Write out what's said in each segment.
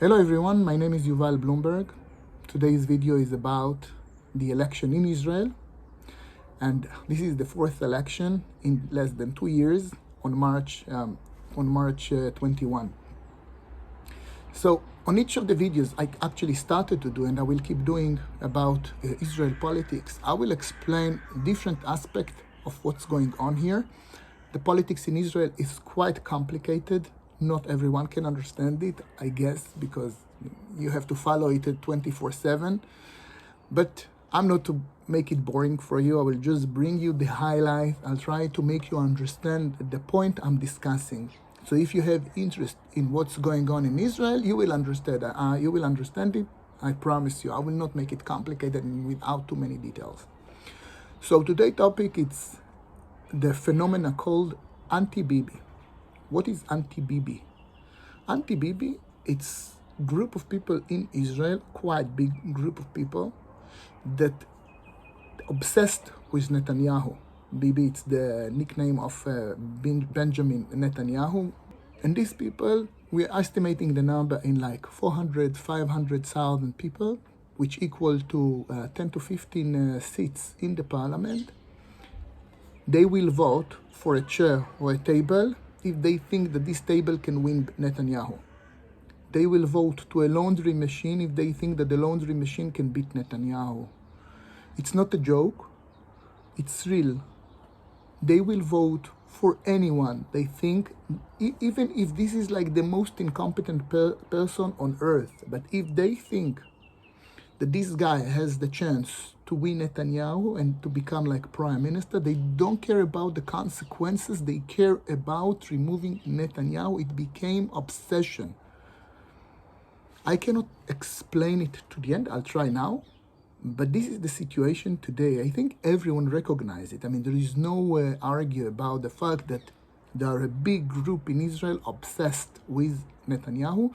Hello everyone, my name is Yuval Bloomberg. Today's video is about the election in Israel, and this is the fourth election in less than 2 years on March 21. So on each of the videos I actually started to do, and I will keep doing, about Israel politics, I will explain different aspects of what's going on here. The politics in Israel is quite complicated. Not everyone can understand it, I guess, because you have to follow it at 24/7. But I'm not to make it boring for you. I will just bring you the highlight. I'll try to make you understand the point I'm discussing. So if you have interest in what's going on in Israel, you will understand. It. I promise you. I will not make it complicated and without too many details. So today's topic is the phenomena called anti-Bibi. What is anti-Bibi? Anti-Bibi, it's a group of people in Israel, quite big group of people, that obsessed with Netanyahu. Bibi, it's the nickname of Benjamin Netanyahu. And these people, we're estimating the number in like 400, 500,000 people, which equal to 10 to 15 seats in the parliament. They will vote for a chair or a table if they think that this table can win Netanyahu. They will vote to a laundry machine if they think that the laundry machine can beat Netanyahu. It's not a joke, it's real. They will vote for anyone they think, even if this is like the most incompetent person on earth, but if they think that this guy has the chance to win Netanyahu and to become like prime minister, they don't care about the consequences, they care about removing Netanyahu. It became obsession. I cannot explain it to the end, I'll try now, but this is the situation today. I think everyone recognizes it. I mean, there is no argue about the fact that there are a big group in Israel obsessed with Netanyahu.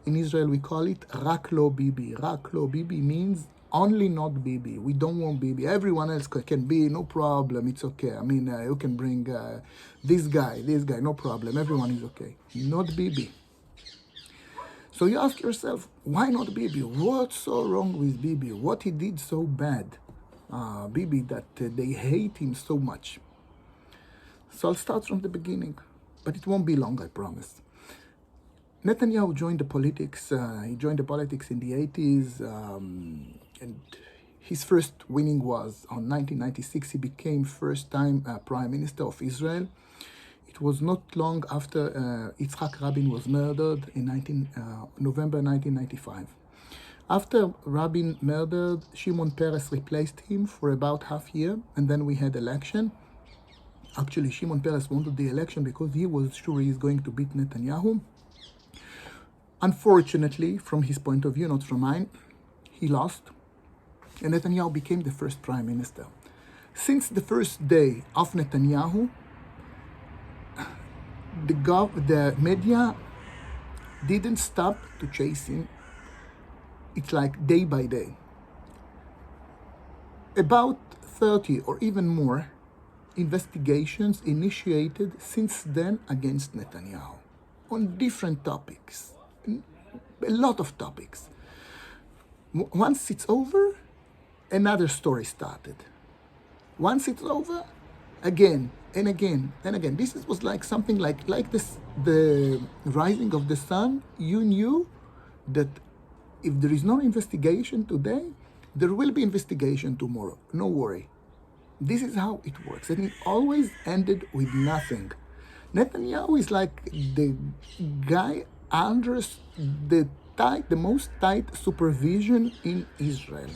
In Israel, we call it Rak Lo Bibi. Rak Lo Bibi means only not Bibi. We don't want Bibi. Everyone else can be, no problem. It's okay. I mean, you can bring this guy, no problem. Everyone is okay. Not Bibi. So you ask yourself, why not Bibi? What's so wrong with Bibi? What he did so bad? Bibi, that they hate him so much. So I'll start from the beginning, but it won't be long, I promise. Netanyahu joined the politics. He joined the politics in the 80s, and his first winning was on 1996. He became first-time prime minister of Israel. It was not long after Yitzhak Rabin was murdered in November 1995. After Rabin murdered, Shimon Peres replaced him for about half year, and then we had election. Actually, Shimon Peres wanted the election because he was sure he's going to beat Netanyahu. Unfortunately, from his point of view, not from mine, he lost, and Netanyahu became the first prime minister. Since the first day of Netanyahu, the media didn't stop to chase him. It's like day by day. About 30 or even more investigations initiated since then against Netanyahu on different topics, a lot of topics. Once it's over, another story started. Once it's over, again and again and again. This was like something like this, the rising of the sun. You knew that if there is no investigation today, there will be investigation tomorrow. No worry. This is how it works, and it always ended with nothing. Netanyahu is like the guy under the most tight supervision in Israel.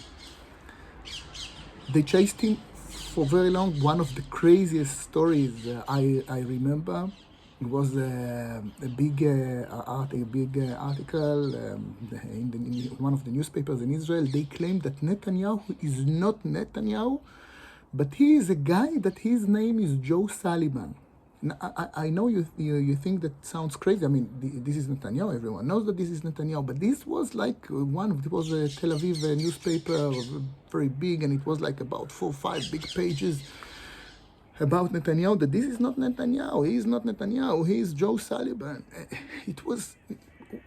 They chased him for very long. One of the craziest stories I remember, it was a big article in one of the newspapers in Israel. They claimed that Netanyahu is not Netanyahu, but he is a guy that his name is Joe Sullivan. I know you think that sounds crazy. I mean, this is Netanyahu. Everyone knows that this is Netanyahu. But this was like it was a Tel Aviv newspaper, very big, and it was like about 4 or 5 big pages about Netanyahu, that this is not Netanyahu. He is not Netanyahu. He is Joe Sullivan. It was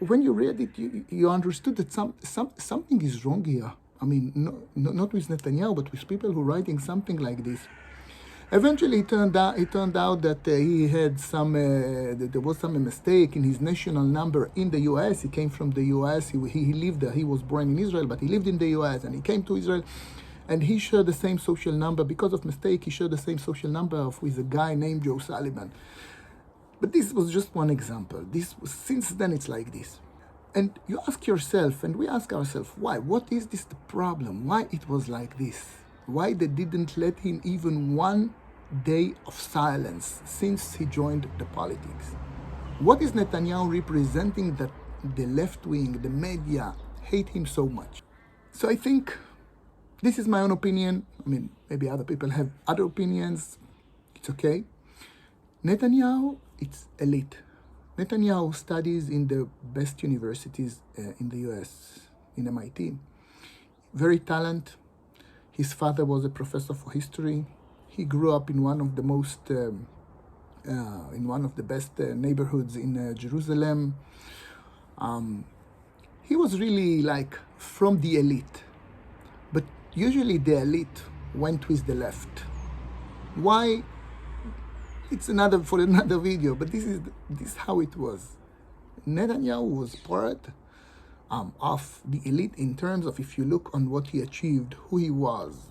when you read it, you understood that something is wrong here. I mean, not with Netanyahu, but with people who are writing something like this. Eventually, it turned out that he had there was some mistake in his national number in the U.S. He came from the U.S. He lived there. He was born in Israel, but he lived in the U.S. and he came to Israel, and he shared the same social number because of mistake. He shared the same social number with a guy named Joe Sullivan. But this was just one example. Since then, it's like this. And you ask yourself, and we ask ourselves, why? What is this the problem? Why it was like this? Why they didn't let him even one day of silence since he joined the politics? What is Netanyahu representing that the left wing, the media, hate him so much? So I think this is my own opinion. I mean, maybe other people have other opinions. It's okay. Netanyahu, it's elite. Netanyahu studies in the best universities in the US, in MIT. Very talented. His father was a professor for history. He grew up in one of the best neighborhoods in Jerusalem. He was really like from the elite. But usually the elite went with the left. Why? It's for another video, but this is how it was. Netanyahu was part of the elite in terms of, if you look on what he achieved, who he was.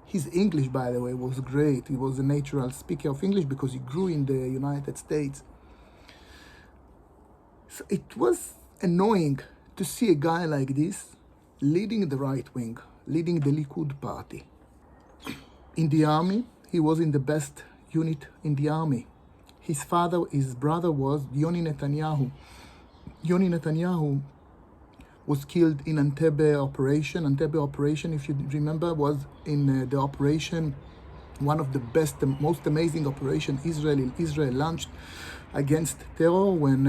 His English, by the way, was great. He was a natural speaker of English because he grew in the United States. So it was annoying to see a guy like this leading the right wing, leading the Likud party. In the army, he was in the best unit in the army. His brother was Yoni Netanyahu. Yoni Netanyahu was killed in Entebbe operation. Entebbe operation, if you remember, was in the operation, one of the best, the most amazing operation Israel launched against terror when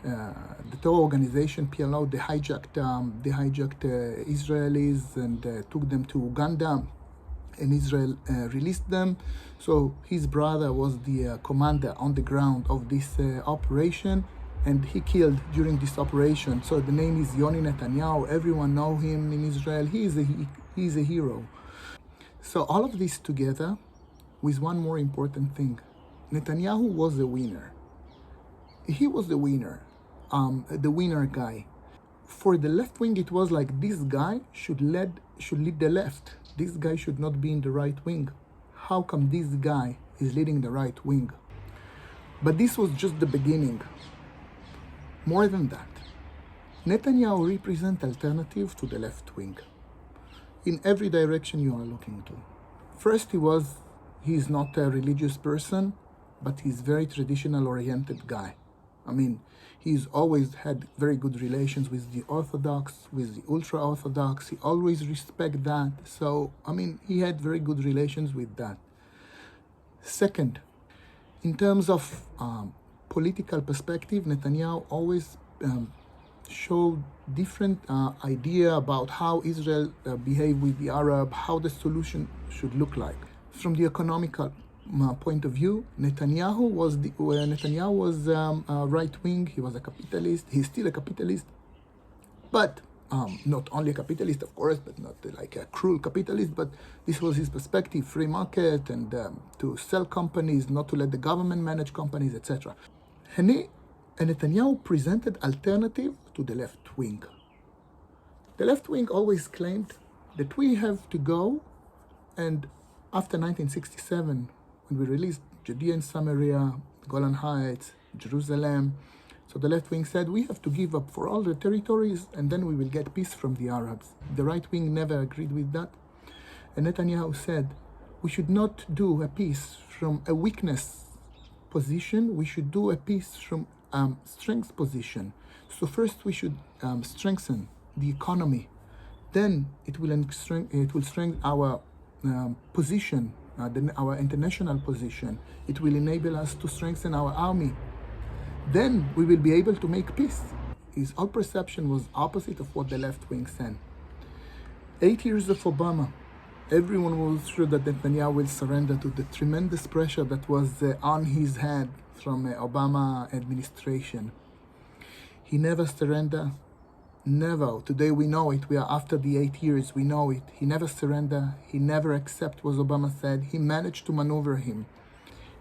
the terror organization PLO, they hijacked Israelis and took them to Uganda, and Israel released them. So his brother was the commander on the ground of this operation, and he killed during this operation. So the name is Yoni Netanyahu. Everyone know him in Israel. He is a hero. So all of this together with one more important thing. Netanyahu was a winner. He was the winner, the winner guy. For the left wing, it was like this guy should lead the left. This guy should not be in the right wing. How come this guy is leading the right wing? But this was just the beginning. More than that, Netanyahu represents alternative to the left wing in every direction you are looking to. First, he's not a religious person, but he's very traditional oriented guy. I mean, he's always had very good relations with the Orthodox, with the ultra-Orthodox. He always respect that. So, I mean, he had very good relations with that. Second, in terms of political perspective, Netanyahu always showed different idea about how Israel behave with the Arab, how the solution should look like. From the economical point of view, Netanyahu was right wing. He was a capitalist. He's still a capitalist, but not only a capitalist, of course, but not like a cruel capitalist. But this was his perspective: free market, and to sell companies, not to let the government manage companies, etc. And Netanyahu presented alternative to the left wing. The left wing always claimed that we have to go, and after 1967, when we released Judea and Samaria, Golan Heights, Jerusalem, so the left wing said we have to give up for all the territories and then we will get peace from the Arabs. The right wing never agreed with that. And Netanyahu said we should not do a peace from a weakness position, we should do a peace from strength position. So first we should strengthen the economy, then it will strengthen our position, our international position. It will enable us to strengthen our army. Then we will be able to make peace. His whole perception was opposite of what the left wing said. 8 years of Obama, everyone was sure that Netanyahu will surrender to the tremendous pressure that was on his head from Obama administration. He never surrendered. Never. Today we know it. We are after the 8 years. We know it. He never surrendered. He never accepted what Obama said. He managed to maneuver him.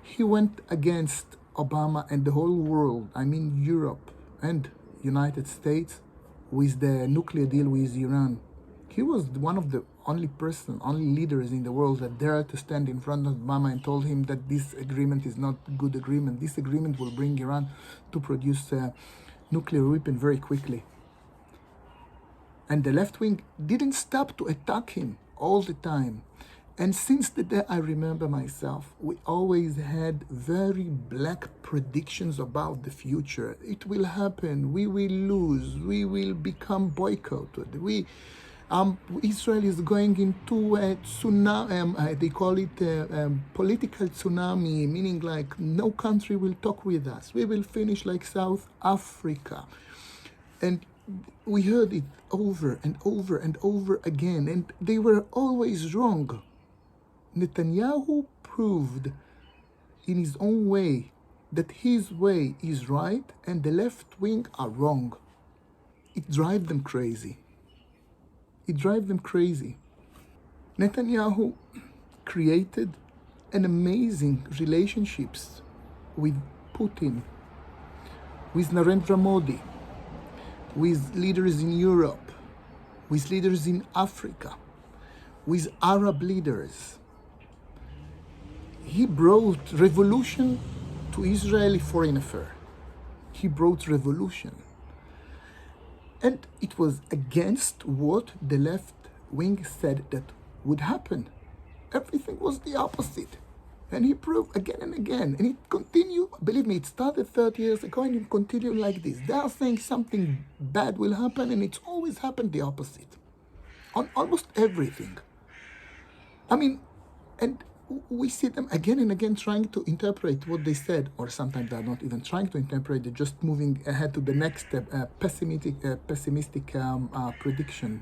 He went against Obama and the whole world, I mean Europe and United States, with the nuclear deal with Iran. He was one of the only leaders in the world that dared to stand in front of Obama and told him that this agreement is not a good agreement. This agreement will bring Iran to produce a nuclear weapon very quickly. And the left wing didn't stop to attack him all the time. And since the day I remember myself, we always had very black predictions about the future. It will happen. We will lose. We will become boycotted. Israel is going into a tsunami. They call it a political tsunami, meaning like no country will talk with us. We will finish like South Africa. And we heard it over and over and over again, and they were always wrong. Netanyahu proved in his own way that his way is right and the left wing are wrong. It drives them crazy. It drives them crazy. Netanyahu created an amazing relationships with Putin, with Narendra Modi, with leaders in Europe, with leaders in Africa, with Arab leaders. He brought revolution to Israeli foreign affairs. He brought revolution. And it was against what the left wing said that would happen. Everything was the opposite. And he proved again and again. And it continued, believe me, it started 30 years ago and it continued like this. They are saying something bad will happen and it's always happened the opposite. On almost everything. I mean, and we see them again and again trying to interpret what they said, or sometimes they're not even trying to interpret, they're just moving ahead to the next step, pessimistic prediction.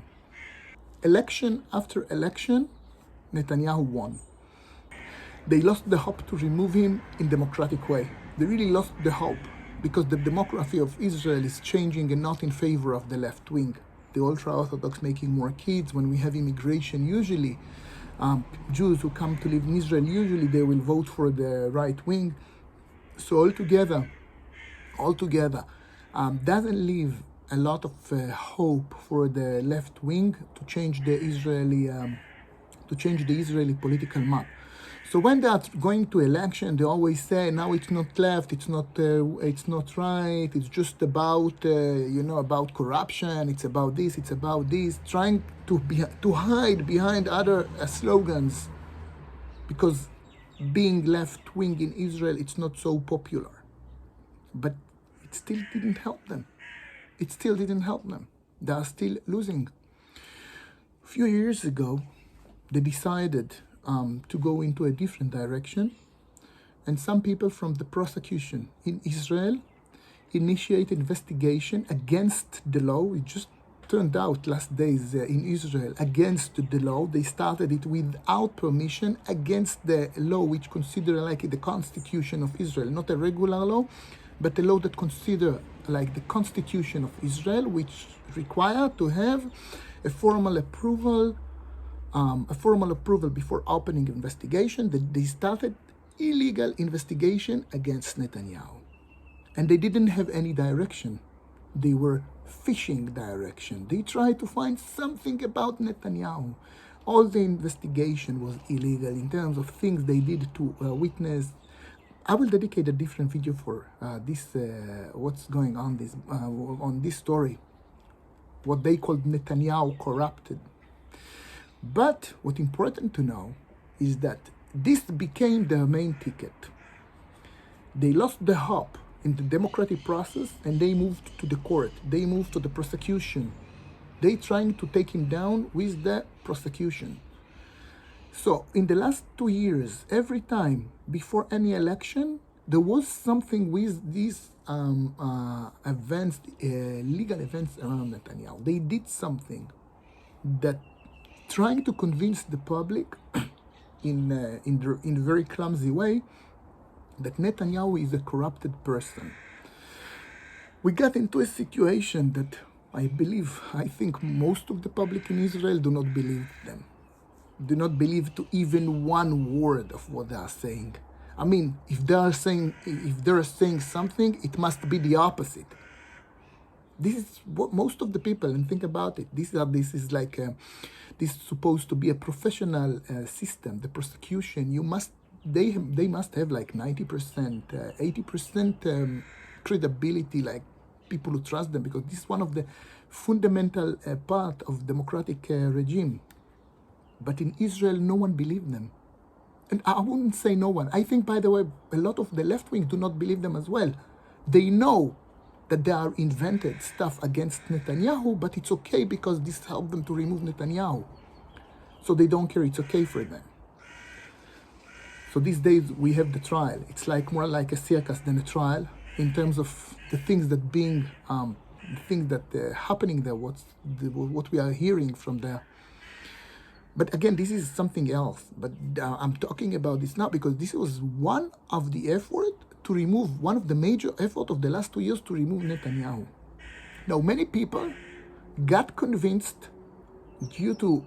Election after election, Netanyahu won. They lost the hope to remove him in democratic way. They really lost the hope because the demography of Israel is changing and not in favor of the left wing. The ultra-Orthodox making more kids. When we have immigration, usually Jews who come to live in Israel, usually they will vote for the right wing. So altogether, doesn't leave a lot of hope for the left wing to change the Israeli political map. So when they are going to election, they always say, now it's not left, it's not right, it's just about, about corruption, it's about this, trying to hide behind other slogans, because being left-wing in Israel, it's not so popular. But it still didn't help them. They are still losing. A few years ago, they decided to go into a different direction, and some people from the prosecution in Israel initiated investigation against the law. It just turned out last days in Israel against the law. They started it without permission against the law which consider like the Constitution of Israel, not a regular law, but a law that consider like the Constitution of Israel, which require to have a formal approval before opening investigation. That they started illegal investigation against Netanyahu. And they didn't have any direction. They were fishing direction. They tried to find something about Netanyahu. All the investigation was illegal in terms of things they did to witness. I will dedicate a different video for this, what's going on this story. What they called Netanyahu corrupted. But what's important to know is that this became their main ticket. They lost the hope in the democratic process and they moved to the court. They moved to the prosecution. They trying to take him down with the prosecution. So in the last 2 years, every time before any election, there was something with these events, legal events around Netanyahu. They did something that trying to convince the public in a very clumsy way that Netanyahu is a corrupted person. We got into a situation that I think most of the public in Israel do not believe them. Do not believe to even one word of what they are saying. I mean, if they are saying something, it must be the opposite. This is what most of the people, and think about it. This is like this is supposed to be a professional system. The prosecution, they must have like 90%, 80% credibility, like people who trust them, because this is one of the fundamental part of democratic regime. But in Israel, no one believed them. And I wouldn't say no one. I think, by the way, a lot of the left wing do not believe them as well. They know that they are invented stuff against Netanyahu, but it's okay because this helped them to remove Netanyahu. So they don't care, it's okay for them. So these days we have the trial. It's like more like a circus than a trial in terms of the things that happening there, what we are hearing from there. But again, this is something else. But I'm talking about this now because this was one of the effort to remove, one of the major effort of the last 2 years to remove Netanyahu. Now, many people got convinced due to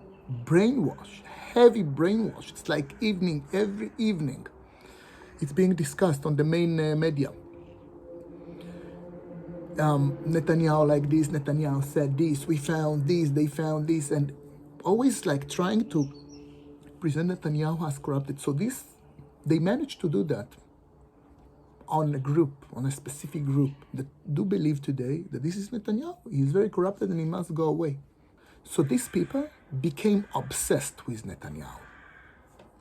brainwash, heavy brainwash. It's like every evening. It's being discussed on the main media. Netanyahu like this, Netanyahu said this, we found this, they found this, and always like trying to present Netanyahu as corrupted. So they managed to do that on a specific group that do believe today that this is Netanyahu. He is very corrupted and he must go away. So these people became obsessed with Netanyahu.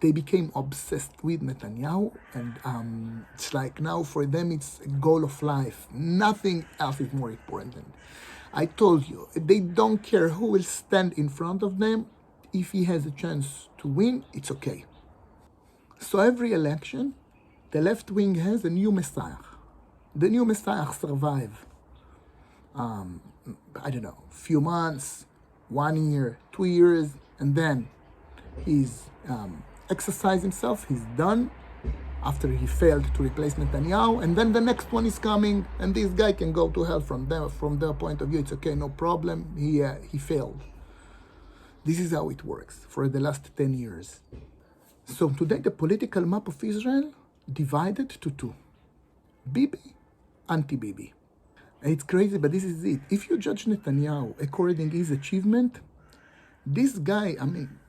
They became obsessed with Netanyahu, and it's like now for them it's a goal of life. Nothing else is more important. I told you, they don't care who will stand in front of them. If he has a chance to win, it's okay. So every election, the left wing has a new messiah. The new messiah survive, I don't know, few months, 1 year, 2 years, and then he's exercised himself, he's done, after he failed to replace Netanyahu, and then the next one is coming, and this guy can go to hell from their point of view. It's okay, no problem, he failed. This is how it works for the last 10 years. So today the political map of Israel divided to two. Bibi, anti-Bibi. It's crazy, but this is it. If you judge Netanyahu according to his achievement, this guy, I mean,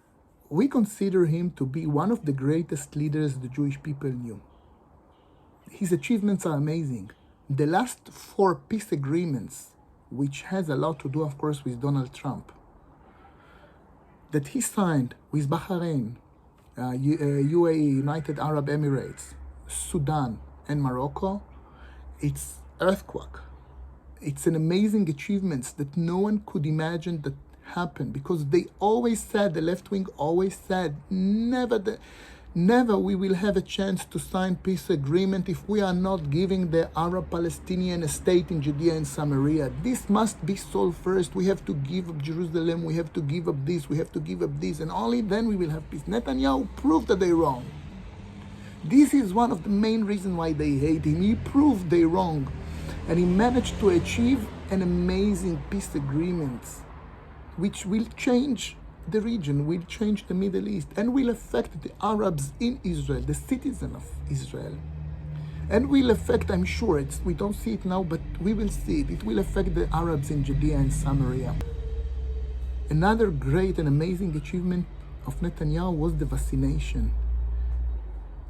we consider him to be one of the greatest leaders the Jewish people knew. His achievements are amazing. The last 4 peace agreements, which has a lot to do, of course, with Donald Trump, that he signed with Bahrain, UAE, United Arab Emirates, Sudan, and Morocco, it's earthquake. It's an amazing achievement that no one could imagine that happened, because they always said, the left wing always said, never we will have a chance to sign peace agreement if we are not giving the Arab Palestinian a state in Judea and Samaria. This must be solved first. We have to give up Jerusalem, we have to give up this, we have to give up this, and only then we will have peace. Netanyahu proved that they're wrong. This is one of the main reasons why they hate him. He proved they're wrong, and he managed to achieve an amazing peace agreement which will change the region, will change the Middle East, and will affect the Arabs in Israel, the citizens of Israel. And will affect, I'm sure, we don't see it now, but we will see it. It will affect the Arabs in Judea and Samaria. Another great and amazing achievement of Netanyahu was the vaccination.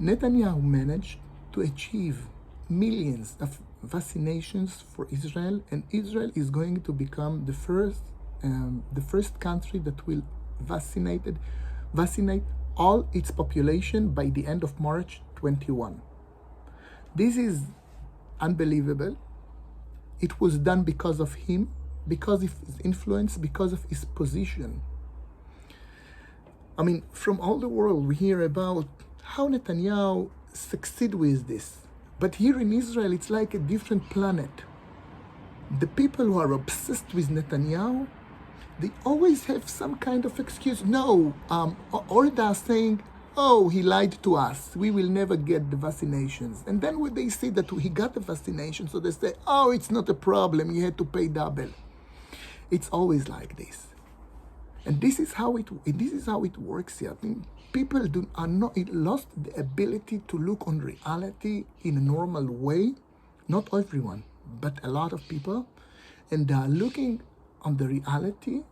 Netanyahu managed to achieve millions of vaccinations for Israel, and Israel is going to become the first country that will vaccinate all its population by the end of March 21. This is unbelievable. It was done because of him, because of his influence, because of his position. I mean, from all the world we hear about how Netanyahu succeed with this. But here in Israel, it's like a different planet. The people who are obsessed with Netanyahu, they always have some kind of excuse. No, or they are saying, oh, he lied to us, we will never get the vaccinations. And then when they see that he got the vaccination, so they say, oh, it's not a problem, you had to pay double. It's always like this. And this is how it works here. I mean, people are not lost the ability to look on reality in a normal way. Not everyone, but a lot of people. And they are looking on the reality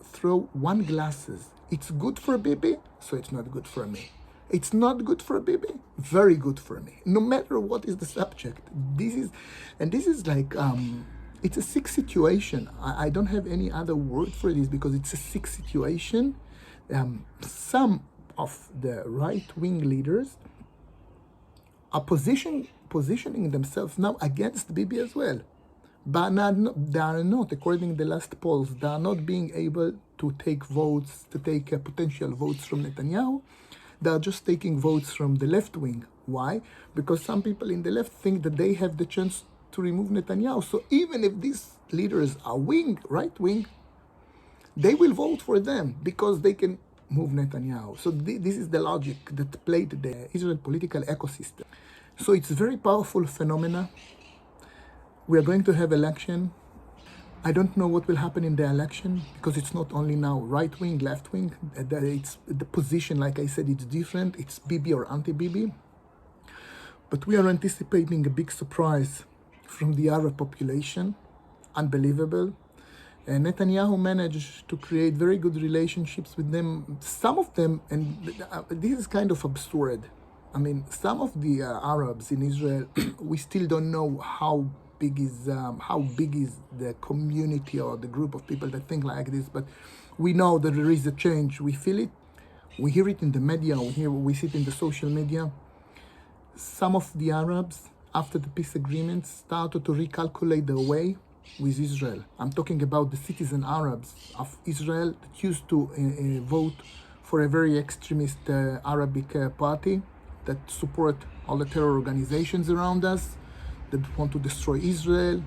through one glasses. It's good for Bibi, so it's not good for me. It's not good for Bibi, very good for me. No matter what is the subject. This is like, it's a sick situation. I don't have any other word for this because it's a sick situation. Some of the right-wing leaders are positioning themselves now against Bibi as well. But they are not, according to the last polls, they are not being able to take votes, to take potential votes from Netanyahu. They are just taking votes from the left wing. Why? Because some people in the left think that they have the chance to remove Netanyahu. So even if these leaders are right wing, they will vote for them because they can move Netanyahu. So this is the logic that played the Israel political ecosystem. So it's a very powerful phenomena. We are going to have election. I don't know what will happen in the election because it's not only now right wing, left wing. It's the position, like I said, it's different. It's Bibi or anti-Bibi. But we are anticipating a big surprise from the Arab population. Unbelievable. And Netanyahu managed to create very good relationships with them. Some of them, and this is kind of absurd. I mean, some of the Arabs in Israel, we still don't know how big is the community or the group of people that think like this, but we know that there is a change. We feel it, we hear it in the media, we see it in the social media. Some of the Arabs, after the peace agreement, started to recalculate their way with Israel. I'm talking about the citizen Arabs of Israel that used to vote for a very extremist Arabic party that support all the terror organizations around us, that want to destroy Israel,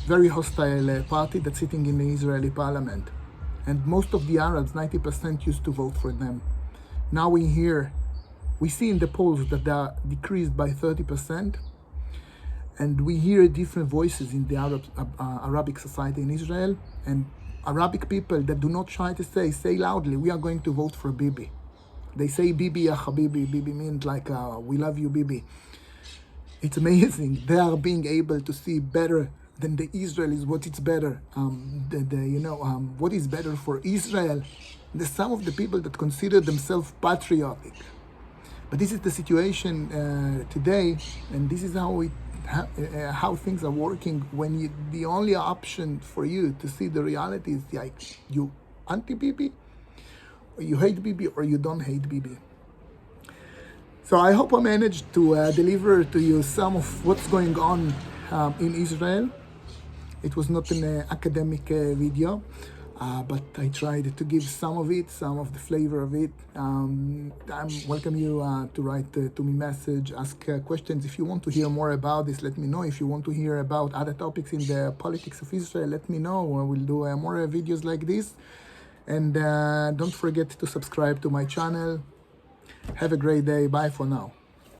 very hostile party that's sitting in the Israeli parliament. And most of the Arabs, 90%, used to vote for them. Now we see in the polls that they are decreased by 30%, and we hear different voices in the Arabic society in Israel, and Arabic people that do not try to say loudly, we are going to vote for Bibi. They say Bibi ya Habibi. Bibi means like, we love you, Bibi. It's amazing. They are being able to see better than the Israelis what it's better. What is better for Israel. There's some of the people that consider themselves patriotic. But this is the situation today, and this is how things are working when the only option for you to see the reality is like you anti-Bibi, or you hate Bibi, or you don't hate Bibi. So I hope I managed to deliver to you some of what's going on in Israel. It was not an academic video, but I tried to give some of the flavor of it. I welcome you to write to me message, ask questions. If you want to hear more about this, let me know. If you want to hear about other topics in the politics of Israel, let me know. We'll do more videos like this. And don't forget to subscribe to my channel. Have a great day. Bye for now.